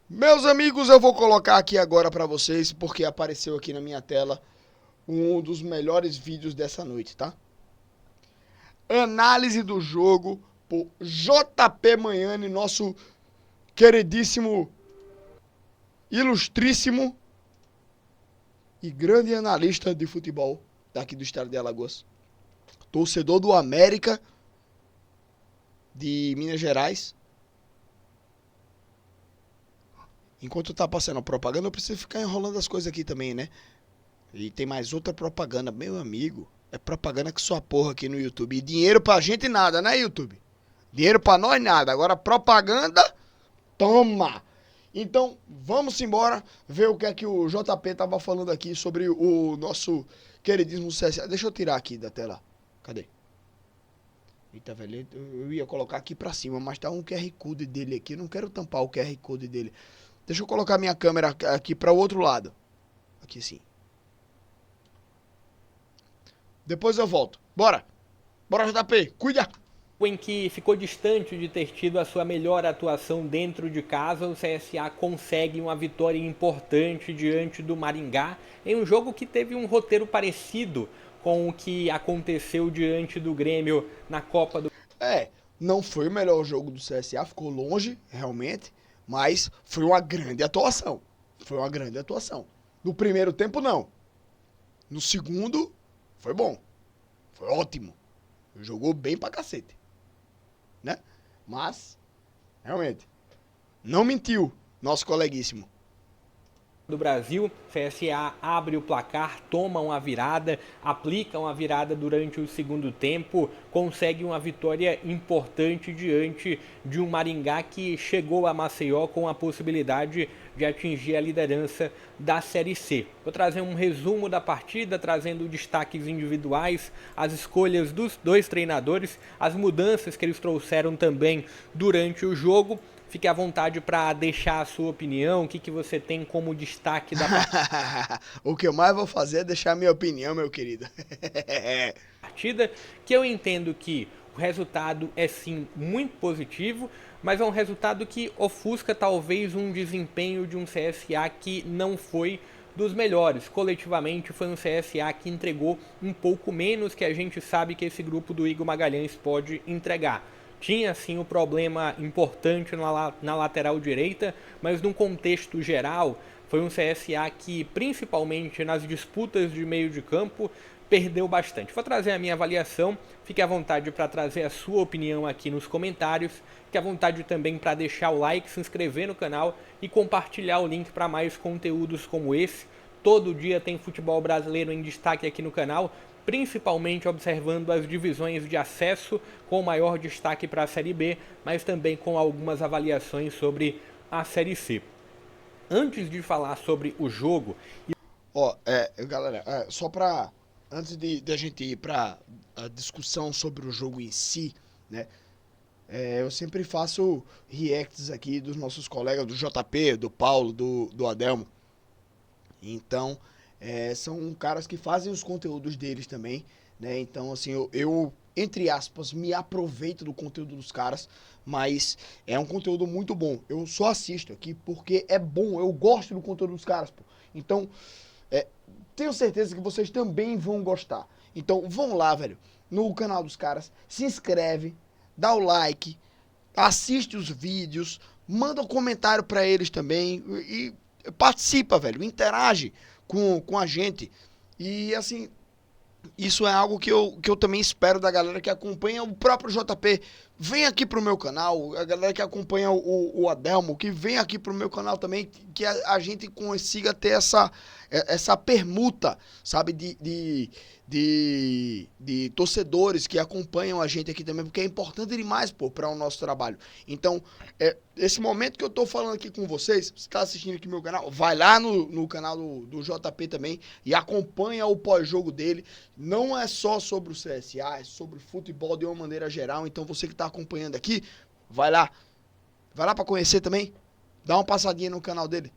Meus amigos, eu vou colocar aqui agora pra vocês, porque apareceu aqui na minha tela um dos melhores vídeos dessa noite, tá? Análise do jogo por JP Manhani, nosso queridíssimo, ilustríssimo e grande analista de futebol daqui do estado de Alagoas. Torcedor do América de Minas Gerais. Enquanto tá passando a propaganda, eu preciso ficar enrolando as coisas aqui também, né? E tem mais outra propaganda, meu amigo. É propaganda que sua porra aqui no YouTube. E dinheiro pra gente nada, né, YouTube? Dinheiro pra nós nada. Agora propaganda, toma! Então, vamos embora ver o que é que o JP tava falando aqui sobre o nosso queridíssimo CSA. Deixa eu tirar aqui da tela. Cadê? Eita, velho, eu ia colocar aqui pra cima, mas tá um QR Code dele aqui. Eu não quero tampar o QR Code dele. Deixa eu colocar minha câmera aqui para o outro lado. Aqui sim. Depois eu volto. Bora. Bora, JP. Cuida. Em que ficou distante de ter tido a sua melhor atuação dentro de casa, o CSA consegue uma vitória importante diante do Maringá, em um jogo que teve um roteiro parecido com o que aconteceu diante do Grêmio na Copa do... Não foi o melhor jogo do CSA, ficou longe, realmente, mas foi uma grande atuação. Foi uma grande atuação. No primeiro tempo, não. No segundo, foi bom. Foi ótimo. Jogou bem pra cacete. Né? Mas, realmente, não mentiu nosso coleguíssimo. do Brasil, CSA abre o placar, toma uma virada, aplica uma virada durante o segundo tempo, consegue uma vitória importante diante de um Maringá que chegou a Maceió com a possibilidade de atingir a liderança da Série C. Vou trazer um resumo da partida, trazendo destaques individuais, as escolhas dos dois treinadores, as mudanças que eles trouxeram também durante o jogo. Fique à vontade para deixar a sua opinião, o que você tem como destaque da O que eu mais vou fazer é deixar a minha opinião, meu querido. partida, que eu entendo que o resultado é sim muito positivo, mas é um resultado que ofusca talvez um desempenho de um CSA que não foi dos melhores. Coletivamente foi um CSA que entregou um pouco menos que a gente sabe que esse grupo do Igor Magalhães pode entregar. Tinha sim um problema importante na lateral direita, mas num contexto geral foi um CSA que, principalmente nas disputas de meio de campo, perdeu bastante. Vou trazer a minha avaliação, fique à vontade para trazer a sua opinião aqui nos comentários, fique à vontade também para deixar o like, se inscrever no canal e compartilhar o link para mais conteúdos como esse. Todo dia tem futebol brasileiro em destaque aqui no canal, principalmente observando as divisões de acesso, com maior destaque para a Série B, mas também com algumas avaliações sobre a Série C. Antes de falar sobre o jogo... Galera, só pra... Antes de a gente ir pra a discussão sobre o jogo em si, né? Eu sempre faço reacts aqui dos nossos colegas, do JP, do Paulo, do Adelmo. Então, são caras que fazem os conteúdos deles também, né? Então, assim, eu, entre aspas, me aproveito do conteúdo dos caras, mas é um conteúdo muito bom. Eu só assisto aqui porque é bom, eu gosto do conteúdo dos caras, pô. Então, tenho certeza que vocês também vão gostar. Então, vão lá, velho, no canal dos caras, se inscreve, dá o like, assiste os vídeos, manda um comentário pra eles também e participa, velho, interage com a gente. E assim, isso é algo que eu também espero da galera que acompanha o próprio JP. Vem aqui pro meu canal, a galera que acompanha o Adelmo, que vem aqui pro meu canal também, que a gente consiga ter essa permuta, sabe, de torcedores que acompanham a gente aqui também, porque é importante demais, pô, para o nosso trabalho. Então, esse momento que eu tô falando aqui com vocês, você tá assistindo aqui meu canal, vai lá no canal do JP também e acompanha o pós-jogo dele. Não é só sobre o CSA, é sobre futebol de uma maneira geral. Então você que tá acompanhando aqui, vai lá para conhecer também, dá uma passadinha no canal dele.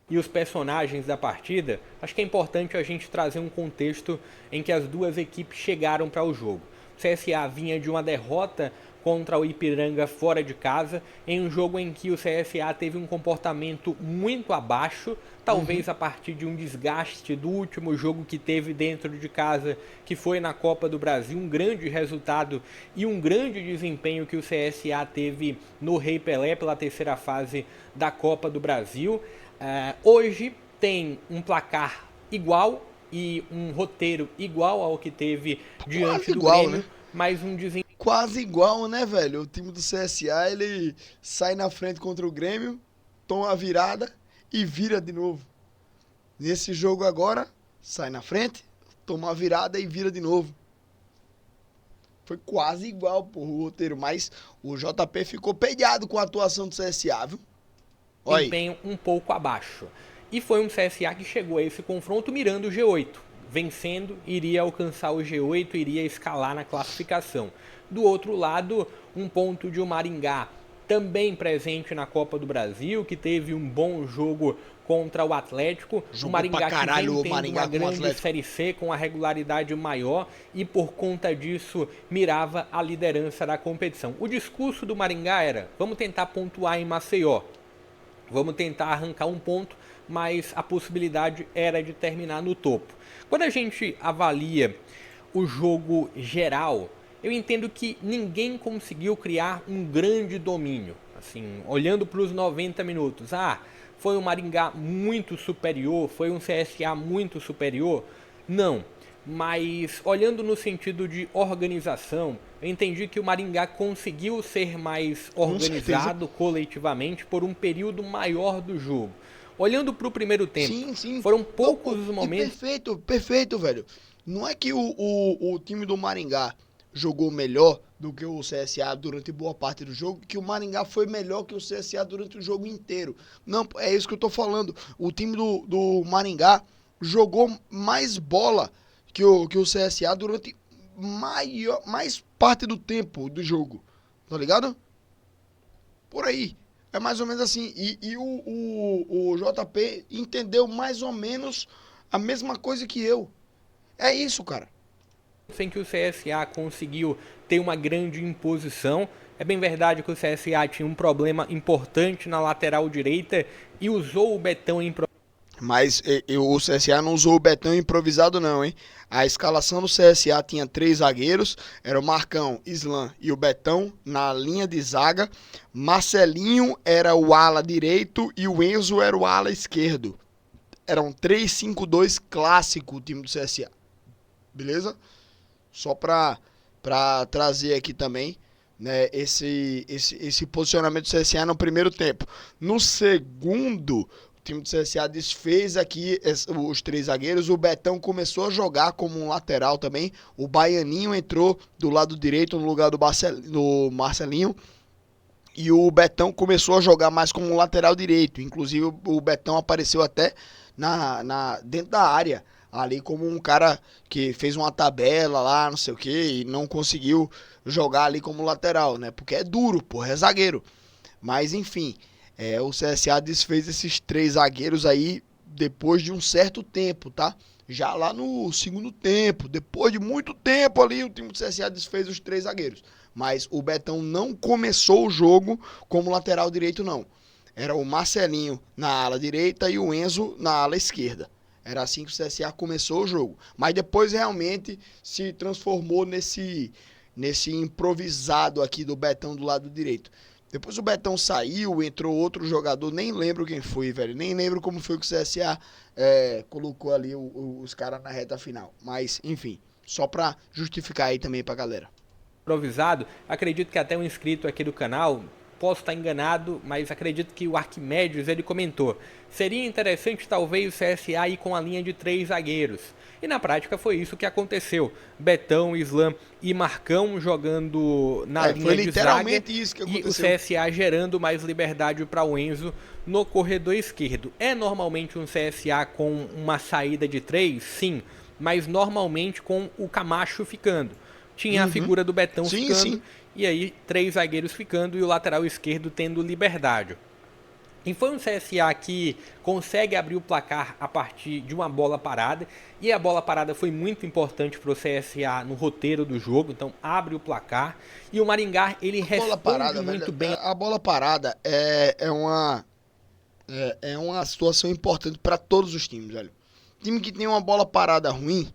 E os personagens da partida, acho que é importante a gente trazer um contexto em que as duas equipes chegaram para o jogo. O CSA vinha de uma derrota contra o Ipiranga fora de casa, em um jogo em que o CSA teve um comportamento muito abaixo, talvez a partir de um desgaste do último jogo que teve dentro de casa, que foi na Copa do Brasil, um grande resultado e um grande desempenho que o CSA teve no Rei Pelé pela terceira fase da Copa do Brasil. Hoje tem um placar igual e um roteiro igual ao que teve diante do Grêmio, né? Mas um desempenho quase igual, né, velho? O time do CSA, ele sai na frente contra o Grêmio, toma a virada e vira de novo. Nesse jogo agora, sai na frente, toma a virada e vira de novo. Foi quase igual, porra, o roteiro, mas o JP ficou pegado com a atuação do CSA, viu? Desempenho um pouco abaixo. E foi um CSA que chegou a esse confronto mirando o G8. Vencendo, iria alcançar o G8, iria escalar na classificação. Do outro lado, um ponto de um Maringá também presente na Copa do Brasil, que teve um bom jogo contra o Atlético. Jogou o Maringá caralho, que vem tendo uma grande Série C com a regularidade maior e por conta disso mirava a liderança da competição. O discurso do Maringá era: vamos tentar pontuar em Maceió, vamos tentar arrancar um ponto, mas a possibilidade era de terminar no topo. Quando a gente avalia o jogo geral, eu entendo que ninguém conseguiu criar um grande domínio. Assim, olhando para os 90 minutos, foi um Maringá muito superior, foi um CSA muito superior? Não. Mas olhando no sentido de organização, eu entendi que o Maringá conseguiu ser mais organizado coletivamente por um período maior do jogo. Olhando para o primeiro tempo, foram poucos os momentos... Perfeito, velho. Não é que o time do Maringá jogou melhor do que o CSA durante boa parte do jogo, que o Maringá foi melhor que o CSA durante o jogo inteiro. Não, é isso que eu tô falando. O time do Maringá jogou mais bola que o CSA durante mais parte do tempo do jogo. Tá ligado? Por aí. É mais ou menos assim. E o JP entendeu mais ou menos a mesma coisa que eu. É isso, cara. Sem que o CSA conseguiu ter uma grande imposição. É bem verdade que o CSA tinha um problema importante na lateral direita e usou o Betão improvisado. Mas o CSA não usou o Betão improvisado não, hein? A escalação do CSA tinha 3 zagueiros, era o Marcão, Islan e o Betão na linha de zaga. Marcelinho era o ala direito e o Enzo era o ala esquerdo. Era um 3-5-2 clássico o time do CSA. Beleza? Só pra trazer aqui também, né, esse posicionamento do CSA no primeiro tempo. No segundo, o time do CSA desfez aqui os 3 zagueiros. O Betão começou a jogar como um lateral também. O Baianinho entrou do lado direito no lugar do Marcelinho. E o Betão começou a jogar mais como um lateral direito. Inclusive o Betão apareceu até dentro da área, ali como um cara que fez uma tabela lá, não sei o que, e não conseguiu jogar ali como lateral, né? Porque é duro, porra, é zagueiro. Mas enfim, o CSA desfez esses 3 zagueiros aí depois de um certo tempo, tá? Já lá no segundo tempo, depois de muito tempo ali, o time do CSA desfez os 3 zagueiros. Mas o Betão não começou o jogo como lateral direito, não. Era o Marcelinho na ala direita e o Enzo na ala esquerda. Era assim que o CSA começou o jogo. Mas depois realmente se transformou nesse improvisado aqui do Betão do lado direito. Depois o Betão saiu, entrou outro jogador, nem lembro quem foi, velho. Nem lembro como foi que o CSA colocou ali os caras na reta final. Mas, enfim, só pra justificar aí também pra galera. Improvisado, acredito que até um inscrito aqui do canal, posso estar enganado, mas acredito que o Arquimedes, ele comentou: seria interessante talvez o CSA ir com a linha de 3 zagueiros. E na prática foi isso que aconteceu. Betão, Islan e Marcão jogando na linha de zaga, isso que e o CSA gerando mais liberdade para o Enzo no corredor esquerdo. É normalmente um CSA com uma saída de 3? Sim, mas normalmente com o Camacho ficando. Tinha a figura do Betão ficando, e aí 3 zagueiros ficando e o lateral esquerdo tendo liberdade. E foi um CSA que consegue abrir o placar a partir de uma bola parada. E a bola parada foi muito importante para o CSA no roteiro do jogo. Então abre o placar. E o Maringá, ele A bola responde parada, velho. muito bem. A bola parada é uma situação importante para todos os times, velho. Time que tem uma bola parada ruim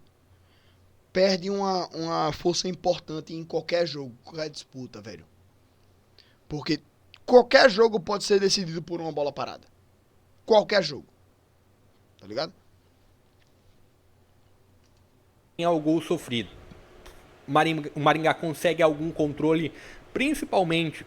perde uma força importante em qualquer jogo, qualquer disputa, velho. Porque qualquer jogo pode ser decidido por uma bola parada. Qualquer jogo. Tá ligado? Ao gol sofrido. O Maringá consegue algum controle, principalmente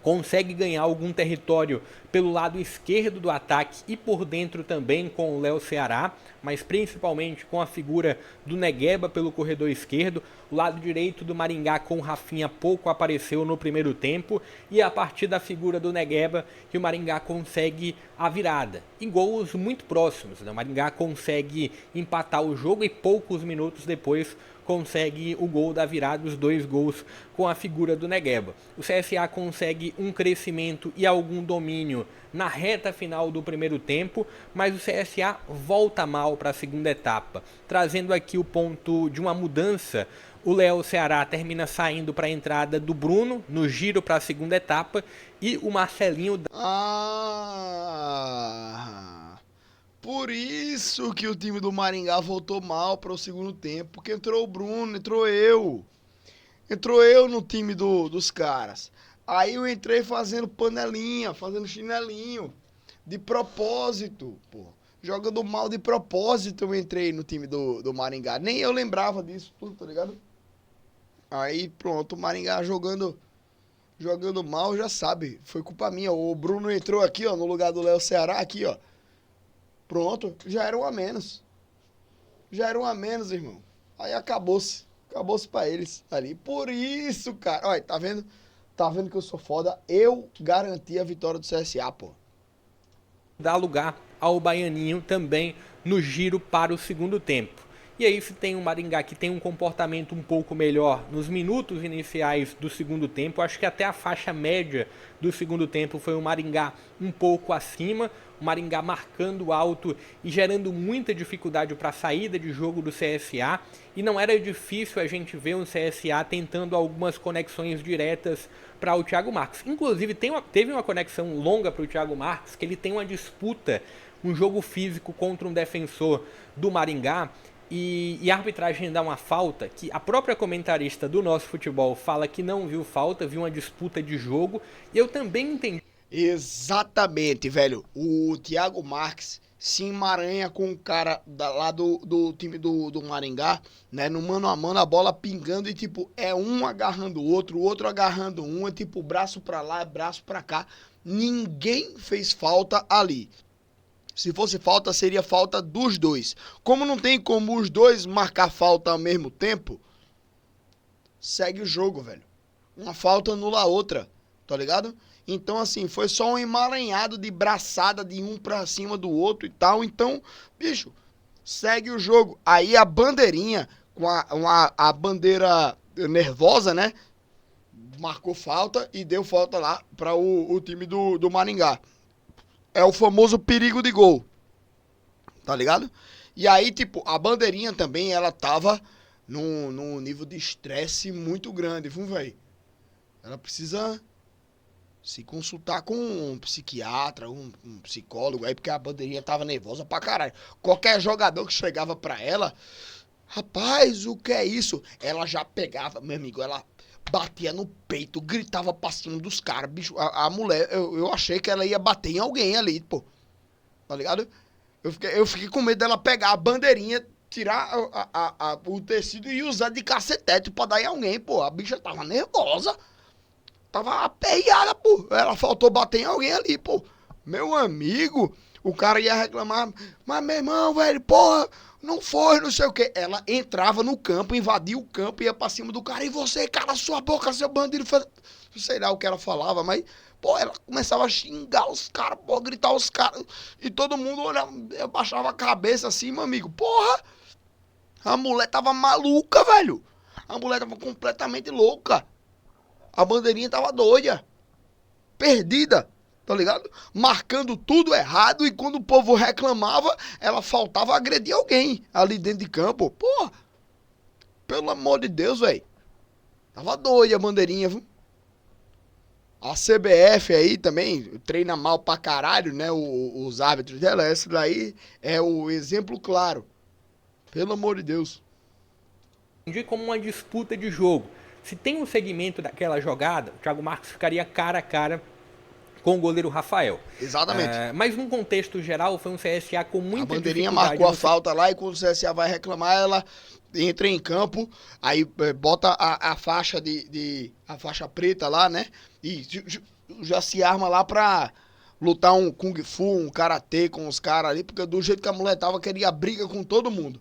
consegue ganhar algum território pelo lado esquerdo do ataque e por dentro também com o Léo Ceará, mas principalmente com a figura do Negueba pelo corredor esquerdo. O lado direito do Maringá com o Rafinha pouco apareceu no primeiro tempo, e a partir da figura do Negueba que o Maringá consegue a virada. Em gols muito próximos, né? O Maringá consegue empatar o jogo e poucos minutos depois consegue o gol da virada, os 2 gols com a figura do Negueba. O CSA consegue um crescimento e algum domínio na reta final do primeiro tempo, mas o CSA volta mal para a segunda etapa, trazendo aqui o ponto de uma mudança. O Léo Ceará termina saindo para a entrada do Bruno no giro para a segunda etapa, e o Marcelinho... Por isso que o time do Maringá voltou mal para o segundo tempo. Porque entrou o Bruno, entrou eu. Entrou eu no time dos caras. Aí eu entrei fazendo panelinha, fazendo chinelinho. De propósito, pô. Jogando mal de propósito eu entrei no time do Maringá. Nem eu lembrava disso tudo, tá ligado? Aí pronto, o Maringá jogando mal, já sabe. Foi culpa minha. O Bruno entrou aqui, ó, no lugar do Léo Ceará, aqui, ó. Pronto, já era um a menos. Já era um a menos, irmão. Aí acabou-se. Acabou-se pra eles ali. Por isso, cara. Olha, tá vendo? Tá vendo que eu sou foda? Eu garanti a vitória do CSA, pô. Dá lugar ao Baianinho também no giro para o segundo tempo. E aí, se tem um Maringá que tem um comportamento um pouco melhor nos minutos iniciais do segundo tempo, acho que até a faixa média do segundo tempo foi um Maringá um pouco acima, o Maringá marcando alto e gerando muita dificuldade para a saída de jogo do CSA, e não era difícil a gente ver um CSA tentando algumas conexões diretas para o Thiago Marques. Inclusive, teve uma conexão longa para o Thiago Marques, que ele tem uma disputa, um jogo físico contra um defensor do Maringá, e a arbitragem dá uma falta que a própria comentarista do Nosso Futebol fala que não viu falta, viu uma disputa de jogo, e eu também entendi. Exatamente, velho. O Thiago Marques se emaranha com o cara lá do time do Maringá, né? No mano a mano, a bola pingando e, tipo, é um agarrando o outro agarrando um, é tipo, braço pra lá, braço pra cá. Ninguém fez falta ali. Se fosse falta, seria falta dos dois. Como não tem como os dois marcar falta ao mesmo tempo, segue o jogo, velho. Uma falta anula a outra, tá ligado? Então, assim, foi só um emaranhado de braçada de um pra cima do outro e tal. Então, bicho, segue o jogo. Aí a bandeirinha, com a bandeira nervosa, né? Marcou falta e deu falta lá para o time do Maringá. É o famoso perigo de gol, tá ligado? E aí, tipo, a bandeirinha também, ela tava num nível de estresse muito grande, viu, velho? Ela precisa se consultar com um psiquiatra, um psicólogo aí, porque a bandeirinha tava nervosa pra caralho. Qualquer jogador que chegava pra ela, rapaz, o que é isso? Ela já pegava, meu amigo, ela batia no peito, gritava pra cima dos caras, bicho. A mulher, eu achei que ela ia bater em alguém ali, pô. Tá ligado? Eu fiquei com medo dela pegar a bandeirinha, tirar o tecido e usar de cacetete pra dar em alguém, pô. A bicha tava nervosa. Tava aperreada, pô. Ela faltou bater em alguém ali, pô. Meu amigo, o cara ia reclamar. Mas, meu irmão, velho, porra, não foi, não sei o quê. Ela entrava no campo, invadia o campo, ia pra cima do cara. E você, cala sua boca, seu bandido. Não sei lá o que ela falava, mas, pô, ela começava a xingar os caras, pô, gritar os caras. E todo mundo olhava, eu baixava a cabeça assim, meu amigo. Porra, a mulher tava maluca, velho. A mulher tava completamente louca. A bandeirinha tava doida. Perdida. tá ligado? Marcando tudo errado e quando o povo reclamava, ela faltava agredir alguém ali dentro de campo. Pô, pelo amor de Deus, velho. Tava doida a bandeirinha, viu? A CBF aí também treina mal pra caralho, né? Os árbitros dela. Esse daí é o exemplo claro. Pelo amor de Deus. Como uma disputa de jogo. Se tem um segmento daquela jogada, o Thiago Marques ficaria cara a cara com o goleiro Rafael. Exatamente. Mas num contexto geral, foi um CSA com muita A bandeirinha dificuldade. marcou a falta lá e quando o CSA vai reclamar, ela entra em campo, aí bota a faixa a faixa preta lá, né? E já se arma lá pra lutar um Kung Fu, um Karatê com os caras ali, porque do jeito que a mulher tava, queria briga com todo mundo.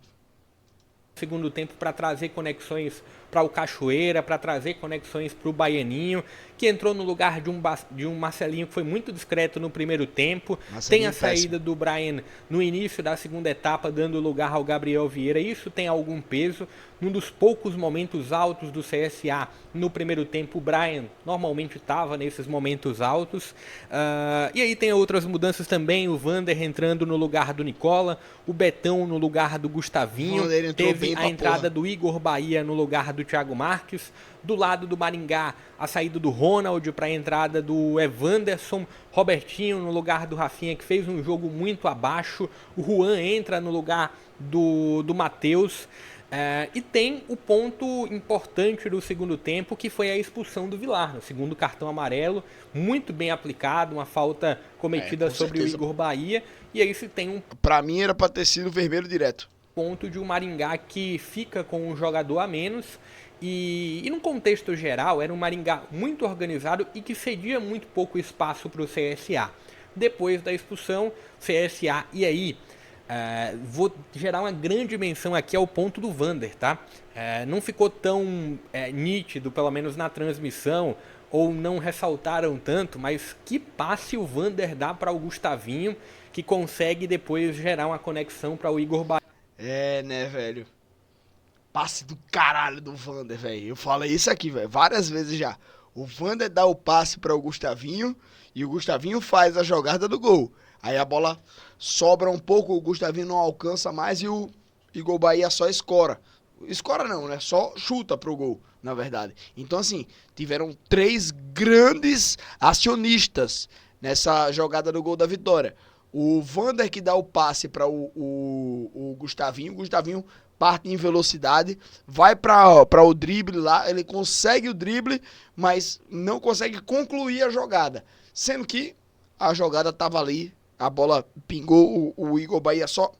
Segundo tempo para trazer conexões para o Cachoeira, para trazer conexões para o Baianinho, que entrou no lugar de um Marcelinho que foi muito discreto no primeiro tempo. Tem a saída do Brian no início da segunda etapa, dando lugar ao Gabriel Vieira. Isso tem algum peso. Num dos poucos momentos altos do CSA no primeiro tempo, o Brian normalmente estava nesses momentos altos. E aí tem outras mudanças também, o Vander entrando no lugar do Nicola, o Betão no lugar do Gustavinho, teve a entrada do Igor Bahia no lugar do Thiago Marques. Do lado do Maringá, a saída do Ronald para a entrada do Evanderson, Robertinho no lugar do Rafinha, que fez um jogo muito abaixo, o Juan entra no lugar do Matheus. E tem o ponto importante do segundo tempo, que foi a expulsão do Vilar, no segundo cartão amarelo, muito bem aplicado, uma falta cometida sobre o Igor Bahia, e aí se tem um... Pra mim era pra ter sido vermelho direto. Ponto de um Maringá que fica com um jogador a menos, e num contexto geral, era um Maringá muito organizado e que cedia muito pouco espaço para o CSA. Depois da expulsão, CSA, e aí... vou gerar uma grande menção aqui ao ponto do Vander, tá? Não ficou tão nítido, pelo menos na transmissão, ou não ressaltaram tanto, mas que passe o Vander dá para o Gustavinho, que consegue depois gerar uma conexão para o Igor Bahia. Né, velho? Passe do caralho do Vander, velho. Eu falei isso aqui, velho, várias vezes já. O Vander dá o passe para o Gustavinho e o Gustavinho faz a jogada do gol. Aí a bola sobra um pouco, o Gustavinho não alcança mais e o Igor Bahia só escora. Escora não, né? Só chuta pro gol, na verdade. Então, assim, tiveram 3 grandes acionistas nessa jogada do gol da vitória. O Vander que dá o passe para o Gustavinho. O Gustavinho parte em velocidade, vai para o drible lá, ele consegue o drible, mas não consegue concluir a jogada. Sendo que a jogada tava ali, a bola pingou, o Igor Bahia só...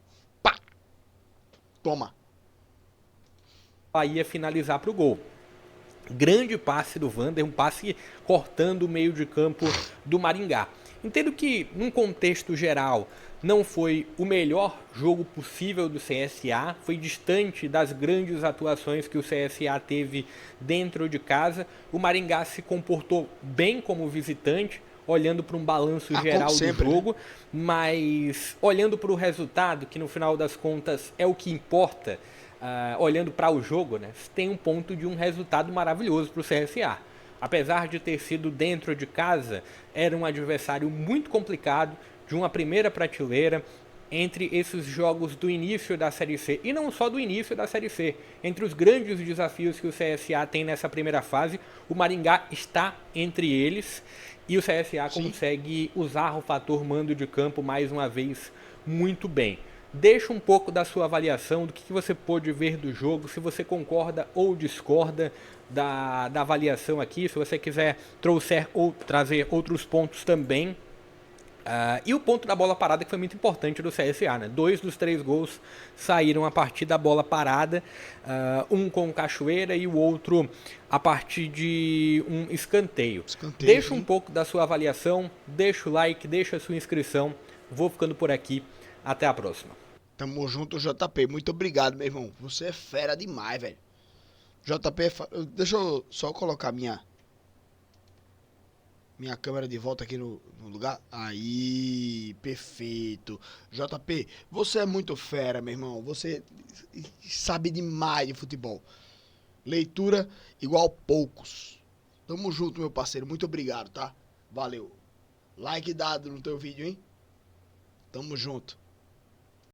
Pá! Toma. Bahia finalizar para o gol. Grande passe do Vander, um passe cortando o meio de campo do Maringá. Entendo que, num contexto geral, não foi o melhor jogo possível do CSA, foi distante das grandes atuações que o CSA teve dentro de casa. O Maringá se comportou bem como visitante, olhando para um balanço geral do jogo, mas olhando para o resultado, que no final das contas é o que importa, olhando para o jogo, né, tem um ponto de um resultado maravilhoso para o CSA. Apesar de ter sido dentro de casa, era um adversário muito complicado, de uma primeira prateleira, entre esses jogos do início da Série C, e não só do início da Série C, entre os grandes desafios que o CSA tem nessa primeira fase, o Maringá está entre eles, e o CSA consegue usar o fator mando de campo mais uma vez muito bem. Deixa um pouco da sua avaliação, do que você pôde ver do jogo, se você concorda ou discorda da avaliação aqui, se você quiser trazer outros pontos também. E o ponto da bola parada, que foi muito importante do CSA, né? 2 dos 3 gols saíram a partir da bola parada, um com o Cachoeira e o outro a partir de um escanteio. Deixa um pouco da sua avaliação, deixa o like, deixa a sua inscrição. Vou ficando por aqui, até a próxima. Tamo junto, JP, muito obrigado, meu irmão. Você é fera demais, velho. JP, deixa eu só colocar minha câmera de volta aqui no lugar. Aí, perfeito. JP, você é muito fera, meu irmão. Você sabe demais de futebol. Leitura igual poucos. Tamo junto, meu parceiro. Muito obrigado, tá? Valeu. Like dado no teu vídeo, hein? Tamo junto.